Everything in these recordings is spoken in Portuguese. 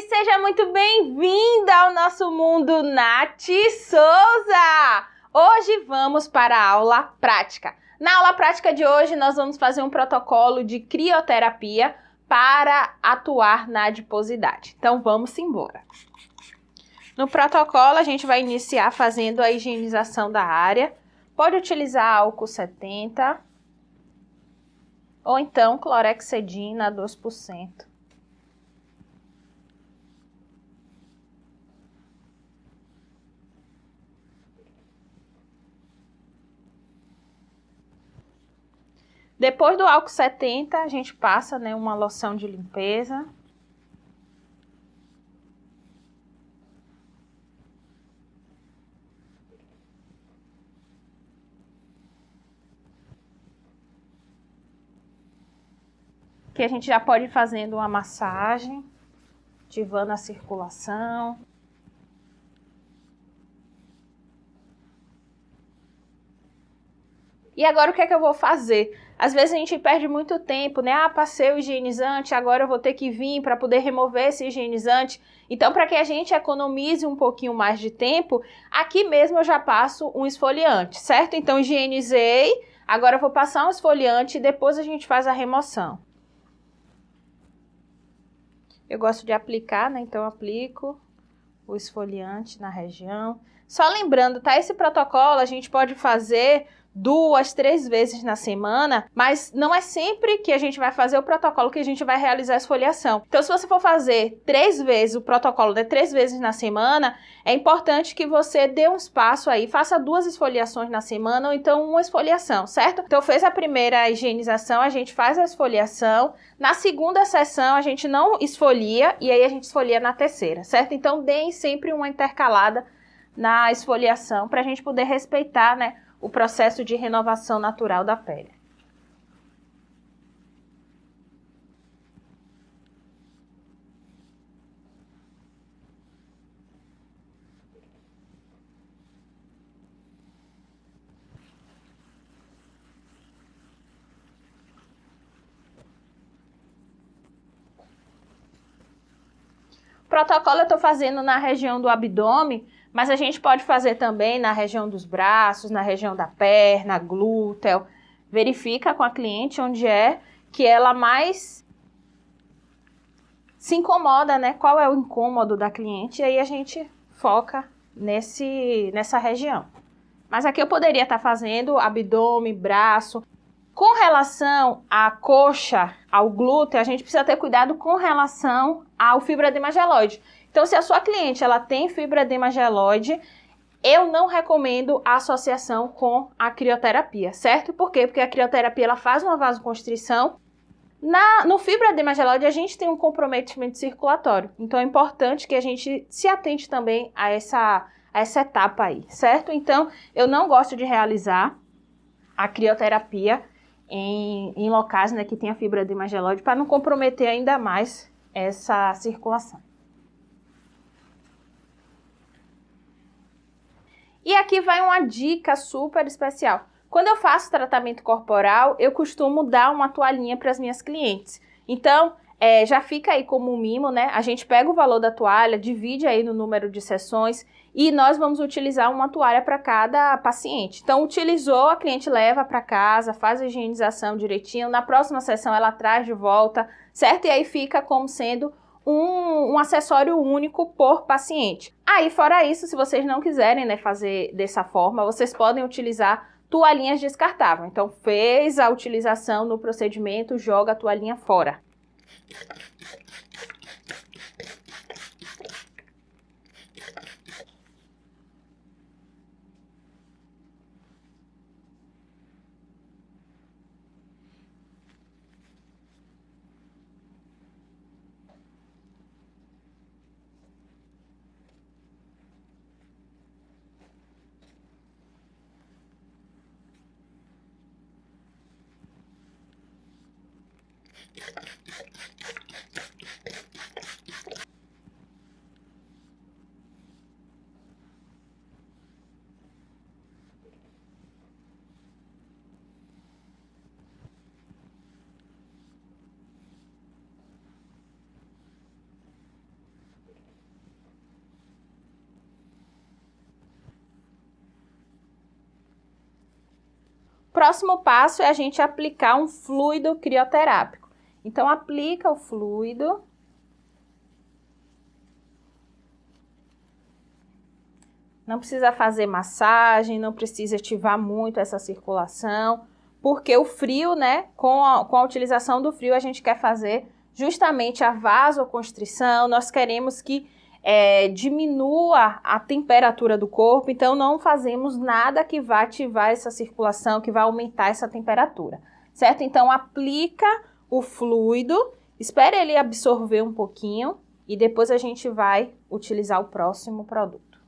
Seja muito bem-vinda ao nosso mundo Nath Souza! Hoje vamos para a aula prática. Na aula prática de hoje, nós vamos fazer um protocolo de crioterapia para atuar na adiposidade. Então, vamos embora. No protocolo, a gente vai iniciar fazendo a higienização da área. Pode utilizar álcool 70 ou então clorexidina 2%. Depois do álcool 70, a gente passa, uma loção de limpeza. Que a gente já pode ir fazendo uma massagem, ativando a circulação. E agora o que é que eu vou fazer? Às vezes a gente perde muito tempo, né? Ah, passei o higienizante, agora eu vou ter que vir para poder remover esse higienizante. Então, para que a gente economize um pouquinho mais de tempo, aqui mesmo eu já passo um esfoliante, certo? Então, higienizei, agora eu vou passar um esfoliante e depois a gente faz a remoção. Eu gosto de aplicar, né? Então, eu aplico o esfoliante na região. Só lembrando, tá? Esse protocolo a gente pode fazer 2, 3 vezes na semana, mas não é sempre que a gente vai fazer o protocolo que a gente vai realizar a esfoliação. Então, se você for fazer 3 vezes o protocolo, 3 vezes na semana, é importante que você dê um espaço aí, faça 2 esfoliações na semana ou então uma esfoliação, certo? Então, fez a primeira higienização, a gente faz a esfoliação. Na segunda sessão, a gente não esfolia e aí a gente esfolia na terceira, certo? Então, deem sempre uma intercalada na esfoliação para a gente poder respeitar, né, o processo de renovação natural da pele. O protocolo eu estou fazendo na região do abdômen, mas a gente pode fazer também na região dos braços, na região da perna, glúteo. Verifica com a cliente onde é que ela mais se incomoda, né? Qual é o incômodo da cliente, e aí a gente foca nessa região. Mas aqui eu poderia estar fazendo abdômen, braço. Com relação à coxa, ao glúteo, a gente precisa ter cuidado com relação ao fibroedema geloide. Então, se a sua cliente ela tem fibroedema geloide, eu não recomendo a associação com a crioterapia, certo? Por quê? Porque a crioterapia ela faz uma vasoconstrição. No fibroedema geloide, a gente tem um comprometimento circulatório. Então, é importante que a gente se atente também a essa etapa aí, certo? Então, eu não gosto de realizar a crioterapia em locais, né, que tenha fibroedema geloide para não comprometer ainda mais essa circulação. E aqui vai uma dica super especial. Quando eu faço tratamento corporal, eu costumo dar uma toalhinha para as minhas clientes. Então, já fica aí como um mimo, né? A gente pega o valor da toalha, divide aí no número de sessões e nós vamos utilizar uma toalha para cada paciente. Então, utilizou, a cliente leva para casa, faz a higienização direitinho. Na próxima sessão, ela traz de volta, certo? E aí fica como sendo um acessório único por paciente. Aí, fora isso, se vocês não quiserem, né, fazer dessa forma, vocês podem utilizar toalhinhas descartáveis. Então, fez a utilização no procedimento, joga a toalhinha fora. Próximo passo é a gente aplicar um fluido crioterápico. Então, aplica o fluido. Não precisa fazer massagem, não precisa ativar muito essa circulação, porque o frio, né, com a utilização do frio, a gente quer fazer justamente a vasoconstrição, nós queremos que diminua a temperatura do corpo, então não fazemos nada que vá ativar essa circulação, que vá aumentar essa temperatura, certo? Então, aplica o fluido, espere ele absorver um pouquinho e depois a gente vai utilizar o próximo produto.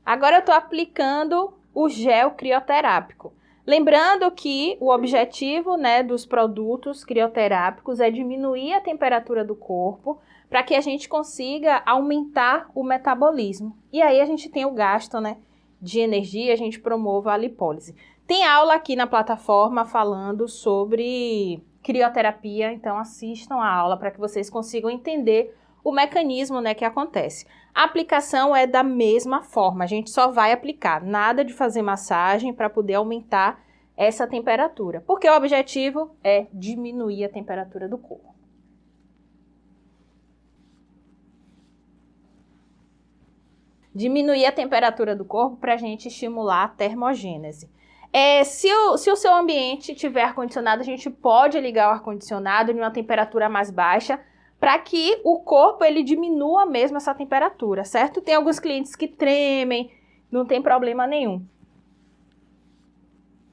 Agora eu estou aplicando o gel crioterápico. Lembrando que o objetivo, né, dos produtos crioterápicos é diminuir a temperatura do corpo para que a gente consiga aumentar o metabolismo. E aí a gente tem o gasto, né, de energia, a gente promove a lipólise. Tem aula aqui na plataforma falando sobre crioterapia, então assistam a aula para que vocês consigam entender o mecanismo, né, que acontece. A aplicação é da mesma forma, a gente só vai aplicar, nada de fazer massagem para poder aumentar essa temperatura, porque o objetivo é diminuir a temperatura do corpo. Diminuir a temperatura do corpo para a gente estimular a termogênese. Se o seu ambiente tiver ar-condicionado, a gente pode ligar o ar-condicionado em uma temperatura mais baixa, para que o corpo ele diminua mesmo essa temperatura, certo? Tem alguns clientes que tremem, não tem problema nenhum.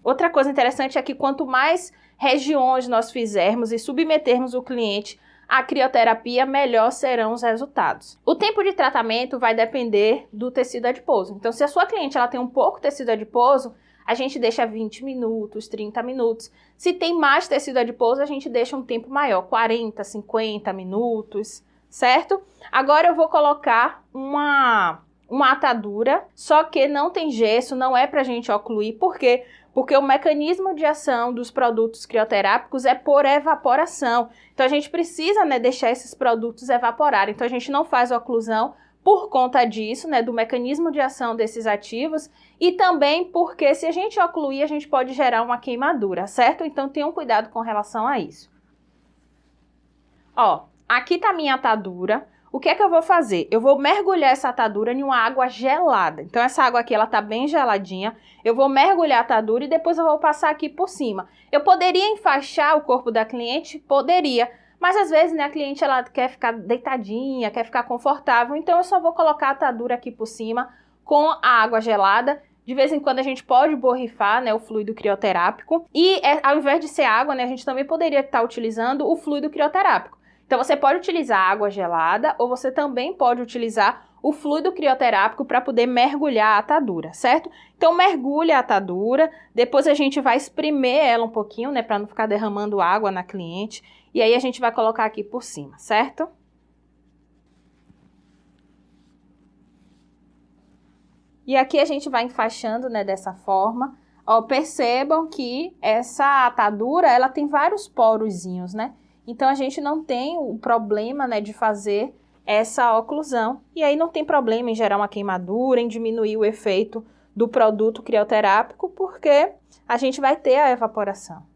Outra coisa interessante é que quanto mais regiões nós fizermos e submetermos o cliente à crioterapia, melhor serão os resultados. O tempo de tratamento vai depender do tecido adiposo. Então, se a sua cliente ela tem um pouco tecido adiposo, a gente deixa 20 minutos, 30 minutos. Se tem mais tecido adiposo, a gente deixa um tempo maior, 40, 50 minutos, certo? Agora eu vou colocar uma atadura, só que não tem gesso, não é pra gente ocluir. Por quê? Porque o mecanismo de ação dos produtos crioterápicos é por evaporação. Então a gente precisa, né, deixar esses produtos evaporarem. Então a gente não faz oclusão por conta disso, né, do mecanismo de ação desses ativos e também porque se a gente ocluir, a gente pode gerar uma queimadura, certo? Então tenham cuidado com relação a isso. Ó, aqui tá a minha atadura. O que é que eu vou fazer? Eu vou mergulhar essa atadura em uma água gelada. Então essa água aqui, ela tá bem geladinha. Eu vou mergulhar a atadura e depois eu vou passar aqui por cima. Eu poderia enfaixar o corpo da cliente? Poderia. Mas às vezes, né, a cliente ela quer ficar deitadinha, quer ficar confortável, então eu só vou colocar a atadura aqui por cima com a água gelada. De vez em quando a gente pode borrifar, né, o fluido crioterápico e ao invés de ser água, né, a gente também poderia estar utilizando o fluido crioterápico. Então você pode utilizar água gelada ou você também pode utilizar o fluido crioterápico para poder mergulhar a atadura, certo? Então mergulha a atadura, depois a gente vai espremer ela um pouquinho, né, para não ficar derramando água na cliente. E aí a gente vai colocar aqui por cima, certo? E aqui a gente vai enfaixando, né, dessa forma. Ó, percebam que essa atadura, ela tem vários porozinhos, né? Então a gente não tem o problema, né, de fazer essa oclusão. E aí não tem problema em gerar uma queimadura, em diminuir o efeito do produto crioterápico, porque a gente vai ter a evaporação.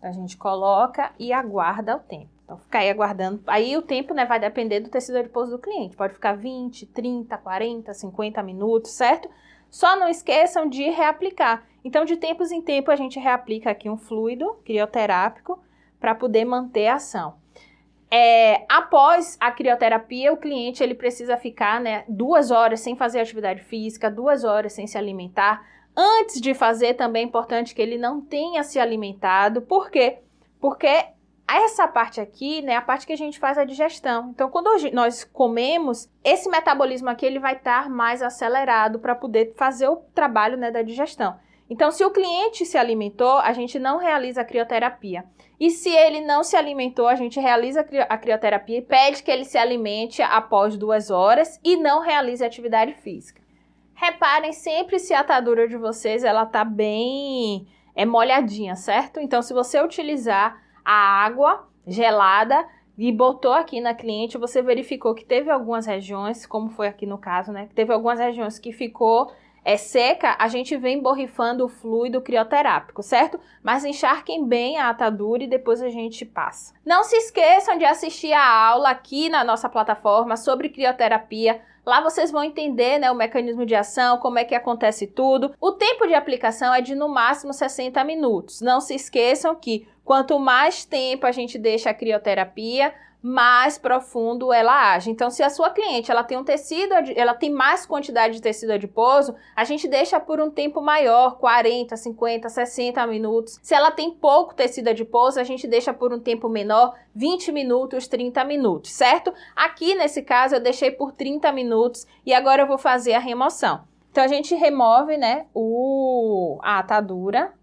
A gente coloca e aguarda o tempo. Então, fica aí aguardando. Aí o tempo, né, vai depender do tecido adiposo do cliente. Pode ficar 20, 30, 40, 50 minutos, certo? Só não esqueçam de reaplicar. Então, de tempos em tempo, a gente reaplica aqui um fluido crioterápico para poder manter a ação. Após a crioterapia, o cliente ele precisa ficar, né, 2 horas sem fazer atividade física, 2 horas sem se alimentar. Antes de fazer, também é importante que ele não tenha se alimentado. Por quê? Porque essa parte aqui, né, é a parte que a gente faz a digestão. Então, quando nós comemos, esse metabolismo aqui ele vai estar mais acelerado para poder fazer o trabalho, né, da digestão. Então, se o cliente se alimentou, a gente não realiza a crioterapia. E se ele não se alimentou, a gente realiza a crioterapia e pede que ele se alimente após 2 horas e não realize atividade física. Reparem sempre se a atadura de vocês ela tá bem molhadinha, certo? Então, se você utilizar a água gelada e botou aqui na cliente, você verificou que teve algumas regiões, como foi aqui no caso, né? Teve algumas regiões que ficou seca, a gente vem borrifando o fluido crioterápico, certo? Mas encharquem bem a atadura e depois a gente passa. Não se esqueçam de assistir a aula aqui na nossa plataforma sobre crioterapia. Lá vocês vão entender, né, o mecanismo de ação, como é que acontece tudo. O tempo de aplicação é de no máximo 60 minutos. Não se esqueçam que quanto mais tempo a gente deixa a crioterapia, mais profundo ela age. Então, se a sua cliente ela tem um tecido, ela tem mais quantidade de tecido adiposo, a gente deixa por um tempo maior, 40, 50, 60 minutos. Se ela tem pouco tecido adiposo, a gente deixa por um tempo menor, 20 minutos, 30 minutos, certo? Aqui, nesse caso, eu deixei por 30 minutos e agora eu vou fazer a remoção. Então, a gente remove, né, a atadura.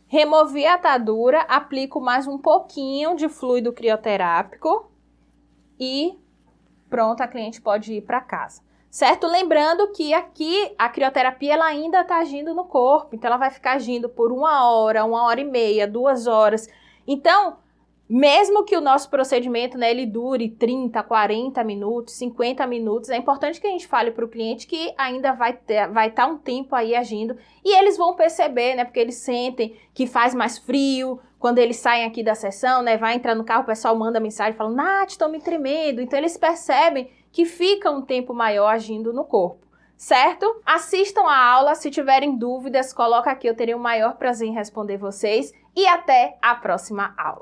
Removi a atadura, aplico mais um pouquinho de fluido crioterápico e pronto, a cliente pode ir para casa. Certo? Lembrando que aqui a crioterapia ela ainda está agindo no corpo, então ela vai ficar agindo por 1 hora, 1h30, 2 horas. Então, mesmo que o nosso procedimento, né, ele dure 30, 40 minutos, 50 minutos, é importante que a gente fale para o cliente que ainda vai estar um tempo aí agindo e eles vão perceber, né, porque eles sentem que faz mais frio, quando eles saem aqui da sessão, né, vai entrar no carro, o pessoal manda mensagem falando, Nath, estou me tremendo, então eles percebem que fica um tempo maior agindo no corpo. Certo? Assistam a aula, se tiverem dúvidas, coloca aqui, eu terei o maior prazer em responder vocês e até a próxima aula.